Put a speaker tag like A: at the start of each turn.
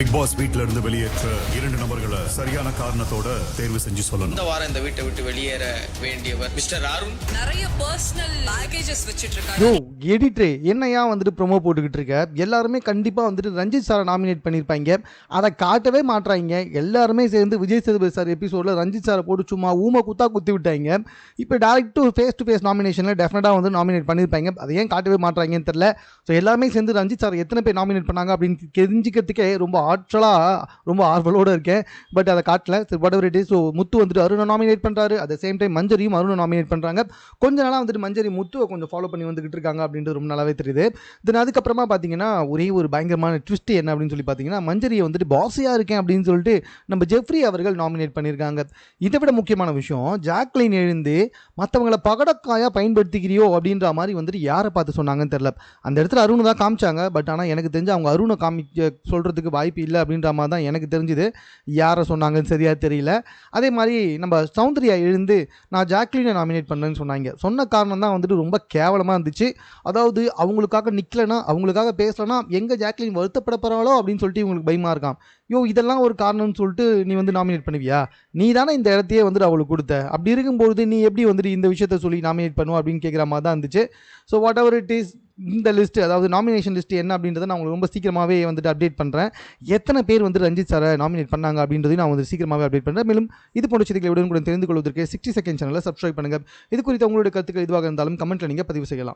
A: Big pass வீட்ல இருந்து வெளியேற்ற 2 நபர்களை சரியான காரணத்தோட தேர்வு செஞ்சு சொல்லணும்.
B: இந்த வாரம் இந்த வீட்டை விட்டு வெளியேற வேண்டியவர் மிஸ்டர் அருண்.
C: நிறைய பர்சனல் பேக்கேஜஸ் வச்சிட்டு இருக்காரு.
D: யோ எடிட்டரே என்னையா வந்துட்டு ப்ரோமோ போட்டுக்கிட்டு இருக்க? எல்லாருமே கண்டிப்பாக வந்துட்டு ரஞ்சித் சாரை நாமினேட் பண்ணியிருப்பாங்க, அதை காட்டவே மாட்டுறாங்க. எல்லாருமே சேர்ந்து விஜய் சேதுபதி சார் எபிசோடில் ரஞ்சித் சாரை போட்டு சும்மா ஊமை குத்தி விட்டாங்க. இப்போ டேரக்ட் டு ஃபேஸ் நாமினேஷனில் டெஃபினட்டாக வந்து நாமினேட் பண்ணியிருப்பாங்க, அதை ஏன் காட்டவே மாட்டுறாங்கன்னு தெரில. ஸோ எல்லாருமே சேர்ந்து ரஞ்சித் சார் எத்தனை பேர் நாமினேட் பண்ணாங்க அப்படின்னு தெரிஞ்சிக்கிறதுக்கே ரொம்ப ரொம்ப ஆர்வலோடு இருக்கேன். பட் அதை காட்டல. whatever it is. ஸோ முத்து வந்துட்டு அருணை நாமினேட் பண்ணுறாரு, at the same time மஞ்சரியும் Arunai nominate பண்ணுறாங்க. கொஞ்ச நாளாக வந்துட்டு மஞ்சரி முத்துவை கொஞ்சம் ஃபாலோ பண்ணி வந்துகிட்டு இருக்காங்க அப்படின்றது ரொம்ப நல்லாவே தெரியுது. தென் அதுக்கப்புறமா பார்த்தீங்கன்னா ஒரே ஒரு பயங்கரமான ட்விஸ்ட் என்ன அப்படின்னு சொல்லி பார்த்தீங்கன்னா, மஞ்சரியை வந்துட்டு பாஸியாக இருக்கேன் அப்படின்னு சொல்லிட்டு நம்ம ஜெஃப்ரி அவர்கள் நாமினேட் பண்ணியிருக்காங்க. இதை விட முக்கியமான விஷயம், ஜாக்லின் எழுந்து மற்றவங்களை பகடக்காயாக பயன்படுத்திக்கிறியோ அப்படின்ற மாதிரி வந்துட்டு யாரை பார்த்து சொன்னாங்கன்னு தெரில. அந்த இடத்துல அருணை தான் காமிச்சாங்க. பட் ஆனால் எனக்கு தெரிஞ்சு அவங்க அருணை சொல்கிறதுக்கு வாய்ப்பு இல்லை அப்படின்ற மாதிரி தான் எனக்கு தெரிஞ்சுது. யாரை சொன்னாங்கன்னு சரியாக தெரியல. அதே மாதிரி நம்ம சௌந்தர்யா எழுந்து நான் ஜாக்லினை நாமினேட் பண்ணேன்னு சொன்னாங்க. சொன்ன காரணம் தான் வந்துட்டு ரொம்ப கேவலமாக இருந்துச்சு. அதாவது அவங்களுக்காக நிற்கலைன்னா, அவங்களுக்காக பேசலைன்னா எங்கே ஜாக்லின் வருத்தப்பட போகிறாளோ அப்படின்னு சொல்லிட்டு இவங்களுக்கு பயமாக இருக்கான். இதெல்லாம் ஒரு காரணம்னு சொல்லிட்டு நீ வந்து நாமினேட் பண்ணுவியா? நீ தானே இந்த இடத்தையே வந்துட்டு அவளுக்கு கொடுத்த. அப்படி இருக்கும்போது நீ எப்படி வந்துட்டு இந்த விஷயத்த சொல்லி நாமினேட் பண்ணுவோம் அப்படின்னு கேட்குற மாதிரி தான் இருந்துச்சு. So what ever it is, இந்த லிஸ்ட்டு, அதாவது நாமினேஷன் லிஸ்ட்டு என்ன அப்படின்றத நான் உங்களுக்கு ரொம்ப சீக்கிரமாகவே வந்துட்டு அப்டேட் பண்ணுறேன். எத்தனை பேர் வந்து ரஞ்சித் சாரை நாமினேட் பண்ணாங்க அப்படின்றதையும் நான் வந்து சீக்கிரமாகவே அப்டேட் பண்ணுறேன். மேலும் இது போன்ற செய்திகளை உடனுக்குடன் தெரிந்து கொள்வதற்கு 60 செகண்ட் சேனலை சப்ஸ்கிரைப் பண்ணுங்கள். இது குறித்து உங்களுடைய கருத்துக்கள் எதுவாக இருந்தாலும் கமெண்ட்டில் நீங்கள் பதிவு செய்யலாம்.